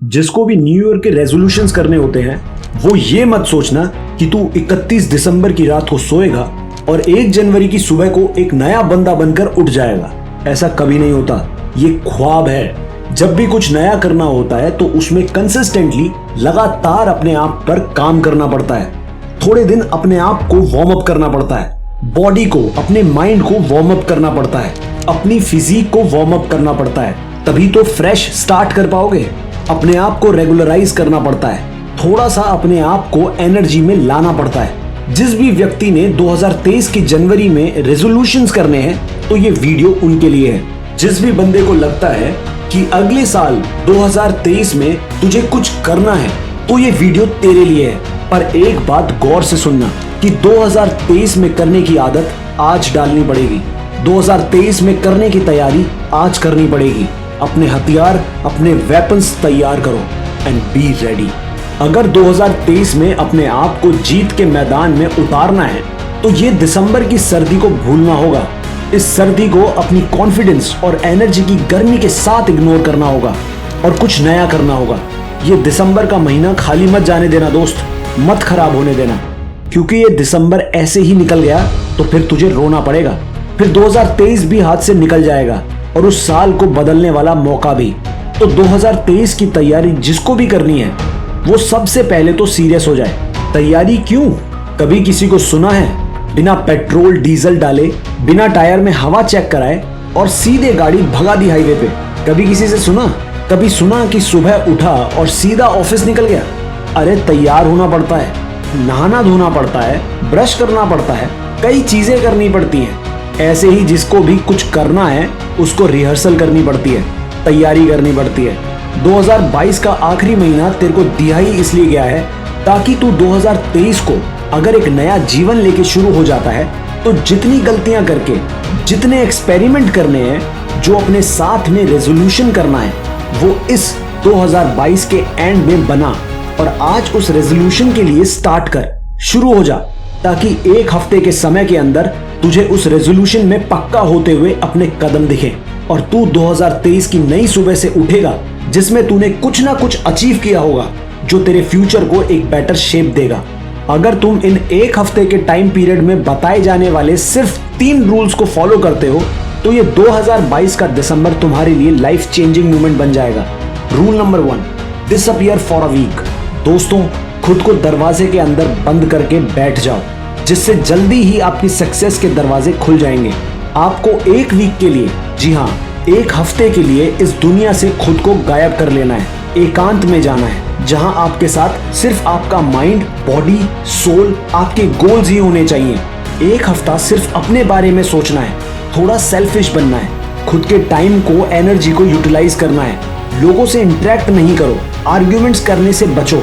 जिसको भी new year के रेजोल्यूशंस करने होते हैं वो ये मत सोचना कि तू 31 दिसंबर की रात को सोएगा और 1 जनवरी की सुबह को एक नया बंदा बनकर उठ जाएगा। ऐसा कभी नहीं होता, ये ख्वाब है। जब भी कुछ नया करना होता है तो उसमें कंसिस्टेंटली लगातार अपने आप पर काम करना पड़ता है। थोड़े दिन अपने आप को वार्म अप करना पड़ता है, बॉडी को, अपने माइंड को वार्म अप करना पड़ता है, अपनी फिजिक को वार्म अप करना पड़ता है, तभी तो फ्रेश स्टार्ट कर पाओगे। अपने आप को रेगुलराइज करना पड़ता है, थोड़ा सा अपने आप को एनर्जी में लाना पड़ता है। जिस भी व्यक्ति ने 2023 के जनवरी में रेजोल्यूशंस करने हैं तो ये वीडियो उनके लिए है। जिस भी बंदे को लगता है कि अगले साल 2023 में तुझे कुछ करना है तो ये वीडियो तेरे लिए है। पर एक बात गौर से सुनना कि 2023 में करने की आदत आज डालनी पड़ेगी। 2023 में करने की तैयारी आज करनी पड़ेगी। अपने हथियार, अपने वेपन्स तैयार करो एंड बी रेडी। अगर 2023 में अपने आप को जीत के मैदान में उतारना है तो ये दिसंबर की सर्दी को भूलना होगा। इस सर्दी को अपनी कॉन्फिडेंस और एनर्जी की गर्मी के साथ इग्नोर करना होगा और कुछ नया करना होगा। ये दिसंबर का महीना खाली मत जाने देना दोस्त, मत खराब होने देना, क्योंकि ये दिसंबर ऐसे ही निकल गया तो फिर तुझे रोना पड़ेगा। फिर 2023 भी हाथ से निकल जाएगा और उस साल को बदलने वाला मौका भी। तो 2023 की तैयारी जिसको भी करनी है वो सबसे पहले तो सीरियस हो जाए। तैयारी क्यों? कभी किसी को सुना है बिना पेट्रोल डीजल डाले, बिना टायर में हवा चेक कराए और सीधे गाड़ी भगा दी हाईवे पे? कभी किसी से सुना? कभी सुना कि सुबह उठा और सीधा ऑफिस निकल गया? अरे तैयार होना पड़ता है, नहाना धोना पड़ता है, ब्रश करना पड़ता है, कई चीजें करनी पड़ती हैं। ऐसे ही जिसको भी कुछ करना है उसको रिहर्सल करनी पड़ती है, तैयारी करनी पड़ती है। 2022 का आखिरी महीना तेरे को दिया ही इसलिए गया है ताकि तू 2023 को अगर एक नया जीवन लेके शुरू हो जाता है तो जितनी गलतियां करके, जितने एक्सपेरिमेंट करने हैं, जो अपने साथ में रेजोल्यूशन करना है वो इस 2022 के एंड में बना और आज उस रेजोल्यूशन के लिए स्टार्ट कर, शुरू हो जा, ताकि एक हफ्ते के समय के अंदर तुझे उस रेजोल्यूशन में पक्का होते हुए अपने कदम दिखे और तू 2023 की नई सुबह से उठेगा जिसमें तूने कुछ ना कुछ अचीव किया होगा जो तेरे फ्यूचर को एक बेटर शेप देगा। अगर तुम इन एक हफ्ते के टाइम पीरियड में बताए जाने वाले सिर्फ 3 रूल्स को फॉलो करते हो तो ये 2022 का दिसंबर तुम्हारे लिए लाइफ चेंजिंग मोमेंट बन जाएगा। Rule number 1, disappear for a week. दोस्तों, खुद को दरवाजे के अंदर बंद करके बैठ जाओ, जिससे जल्दी ही आपकी सक्सेस के दरवाजे खुल जाएंगे। आपको एक वीक के लिए, जी हाँ, एक हफ्ते के लिए इस दुनिया से खुद को गायब कर लेना है। एकांत में जाना है जहां आपके साथ सिर्फ आपका माइंड, बॉडी, सोल, आपके गोल्स ही होने चाहिए। एक हफ्ता सिर्फ अपने बारे में सोचना है, थोड़ा सेल्फिश बनना है, खुद के टाइम को, एनर्जी को यूटिलाइज करना है। लोगों से इंटरेक्ट नहीं करो, आर्ग्यूमेंट्स करने से बचो।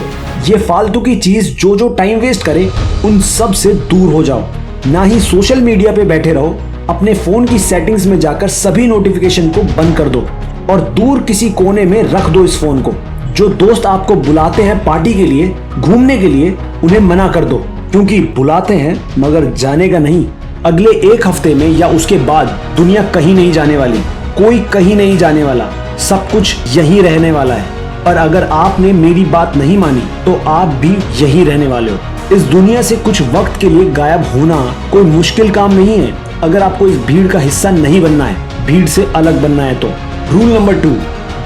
ये फालतू की चीज जो टाइम वेस्ट करे उन सब से दूर हो जाओ। ना ही सोशल मीडिया पे बैठे रहो। अपने फोन की सेटिंग्स में जाकर सभी नोटिफिकेशन को बंद कर दो और दूर किसी कोने में रख दो इस फोन को। जो दोस्त आपको बुलाते हैं पार्टी के लिए, घूमने के लिए, उन्हें मना कर दो, क्योंकि बुलाते हैं मगर जाने का नहीं। अगले एक हफ्ते में या उसके बाद दुनिया कहीं नहीं जाने वाली, कोई कहीं नहीं जाने वाला, सब कुछ यहीं रहने वाला है। पर अगर आपने मेरी बात नहीं मानी तो आप भी यहीं रहने वाले हो। इस दुनिया से कुछ वक्त के लिए गायब होना कोई मुश्किल काम नहीं है अगर आपको इस भीड़ का हिस्सा नहीं बनना है, भीड़ से अलग बनना है तो। Rule number 2,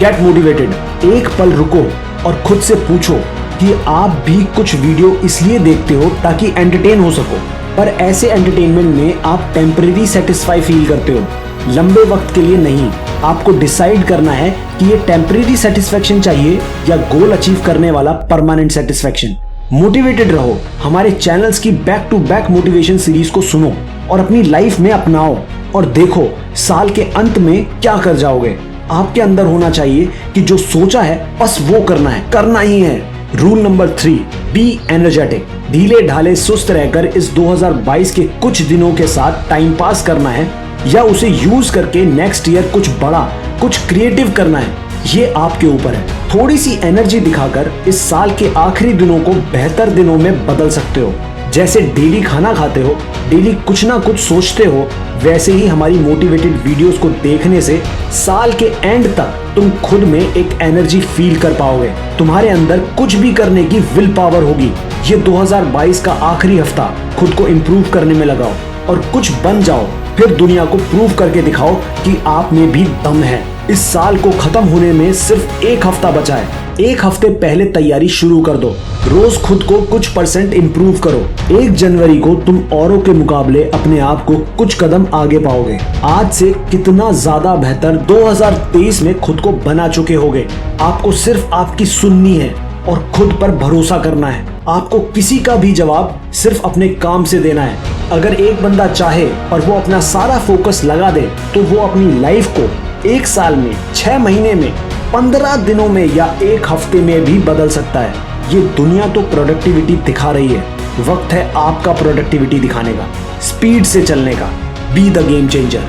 get motivated. एक पल रुको और खुद से पूछो कि आप भी कुछ वीडियो इसलिए देखते हो ताकि एंटरटेन हो सको, पर ऐसे एंटरटेनमेंट में आप टेम्परेरी सेटिस्फाई फील करते हो, लंबे वक्त के लिए नहीं। आपको डिसाइड करना है कि ये टेम्परेरी सेटिस्फेक्शन चाहिए या गोल अचीव करने वाला परमानेंट सेटिस्फेक्शन। मोटिवेटेड रहो। हमारे चैनल्स की back to back motivation series को सुनो और अपनी लाइफ में अपनाओ और देखो साल के अंत में क्या कर जाओगे। आपके अंदर होना चाहिए कि जो सोचा है बस वो करना है, करना ही है। Rule number 3, be energetic. ढीले ढाले सुस्त रहकर इस 2022 के कुछ दिनों के साथ टाइम पास करना है या उसे यूज करके नेक्स्ट ईयर कुछ बड़ा, कुछ क्रिएटिव करना है, ये आपके ऊपर है। थोड़ी सी एनर्जी दिखाकर इस साल के आखिरी दिनों को बेहतर दिनों में बदल सकते हो। जैसे डेली खाना खाते हो, डेली कुछ ना कुछ सोचते हो, वैसे ही हमारी मोटिवेटेड वीडियोस को देखने से साल के एंड तक तुम खुद में एक एनर्जी फील कर पाओगे। तुम्हारे अंदर कुछ भी करने की विल पावर होगी। ये 2022 का आखिरी हफ्ता खुद को इम्प्रूव करने में लगाओ और कुछ बन जाओ। फिर दुनिया को प्रूव करके दिखाओ कि आप में भी दम है। इस साल को खत्म होने में सिर्फ एक हफ्ता बचा है। एक हफ्ते पहले तैयारी शुरू कर दो। रोज खुद को कुछ % इम्प्रूव करो। 1 जनवरी को तुम औरों के मुकाबले अपने आप को कुछ कदम आगे पाओगे। आज से कितना ज्यादा बेहतर 2023 में खुद को बना चुके होगे। आपको सिर्फ आपकी सुननी है और खुद पर भरोसा करना है। आपको किसी का भी जवाब सिर्फ अपने काम से देना है। अगर एक बंदा चाहे और वो अपना सारा फोकस लगा दे तो वो अपनी लाइफ को 1 साल में, 6 महीने में, 15 दिनों में या 1 हफ्ते में भी बदल सकता है। ये दुनिया तो प्रोडक्टिविटी दिखा रही है, वक्त है आपका प्रोडक्टिविटी दिखाने का, स्पीड से चलने का। Be the game changer.